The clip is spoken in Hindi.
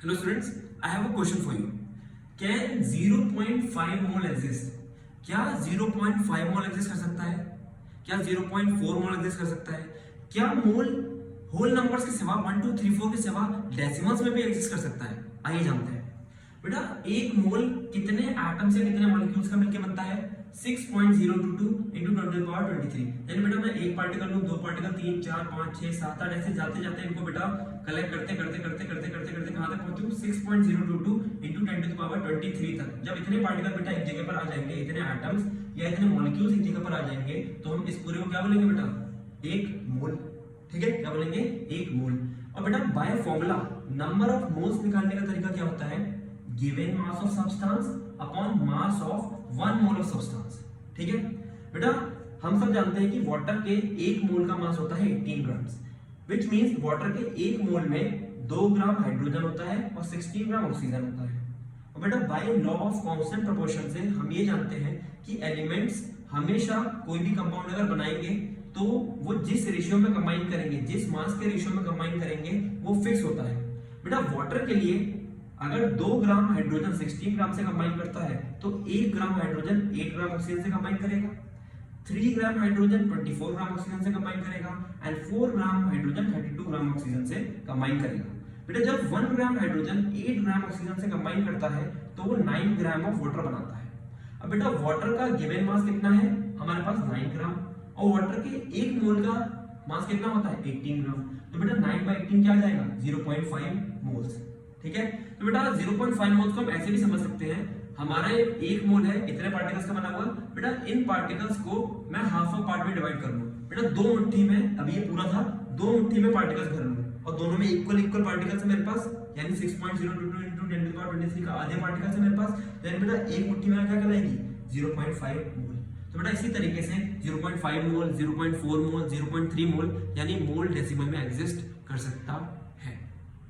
Hello students, I have a question for you. Can 0.5 mole exist? क्या 0.5 मोल एग्जिस्ट कर सकता है? क्या 0.4 मोल एग्जिस्ट कर सकता है? क्या मोल होल नंबर्स के सिवा 1 2 3 4 के सिवा डेसिमल्स में भी एग्जिस्ट कर सकता है? आइए जानते हैं। बेटा एक मोल कितने एटम से कितने मॉलिक्यूल्स का मिलकर बनता है? 6.022 into 10 to the power 23। यानी बेटा मैं एक पार्टिकल लूं, दो पार्टिकल, 3 4 5 6 7 8 ऐसे जाते जाते इनको बेटा कलेक्ट करते करते करते करते करते करते कहां तक पहुंचूं? 6.022 into 10 to the power 23 तक। जब इतने पार्टिकल बेटा एक जगह पर आ जाएंगे, इतने एटम्स या इतने मॉलिक्यूल्स एक जगह पर आ जाएंगे, तो हम इस पूरे को क्या बोलेंगे बेटा? एक मोल। ठीक है, क्या बोलेंगे? एक मोल। और बेटा by formula number of moles निकालने का तरीका क्या होता है? Given mass of substance upon mass of 1 mole of substance. ठीक है बेटा, हम सब जानते हैं कि वाटर के एक मोल का मास होता है 18 ग्राम्स, व्हिच मींस वाटर के एक मोल में 2 ग्राम हाइड्रोजन होता है और 16 ग्राम ऑक्सीजन होता है। और बेटा by law of constant proportion से हम ये जानते हैं कि एलिमेंट्स हमेशा कोई भी कंपाउंड अगर बनाएंगे तो वो जिस रेशियो में कंबाइन करेंगे, जिस मास के रेशियो में कंबाइन करेंगे, वो फिक्स होता है। बेटा वाटर के लिए अगर 2 ग्राम हाइड्रोजन 16 ग्राम से कंबाइन करता है तो 1 ग्राम हाइड्रोजन 8 ग्राम ऑक्सीजन से कंबाइन करेगा, 3 ग्राम हाइड्रोजन 24 ग्राम ऑक्सीजन से कंबाइन करेगा and 4 gram hydrogen 32 gram oxygen से कंबाइन करेगा। बेटा जब 1 ग्राम हाइड्रोजन 8 ग्राम ऑक्सीजन से कंबाइन करता है तो वो 9 ग्राम ऑफ वाटर बनाता है। अब बेटा वाटर का गिवन मास कितना है? हमारे पास 9 ग्राम, और वाटर के एक मोल का मास कितना होता है? 18 ग्राम। तो बेटा 9 by 18 क्या आ जाएगा? 0.5 मोल्स। ठीक है, तो बेटा 0.5 मोल्स को हम ऐसे भी समझ सकते हैं, हमारा एक मोल है इतने पार्टिकल्स का बना हुआ। बेटा इन पार्टिकल्स को मैं हाफ ऑफ पार्ट में डिवाइड कर लूं। बेटा दो मुट्ठी में, अभी ये पूरा था, दो मुट्ठी में पार्टिकल्स भर लूं और दोनों में इक्वल इक्वल पार्टिकल्स है मेरे पास, यानी 6.022 into 10 to the power 23 का आधे पार्टिकल्स है मेरे पास। यानी बेटा एक मुट्ठी में क्या कहलाएगी? 0.5 मोल। तो बेटा इसी तरीके से 0.5 मोल, 0.4 मोल, 0.3 मोल यानी मोल डेसिमल में एग्जिस्ट कर सकता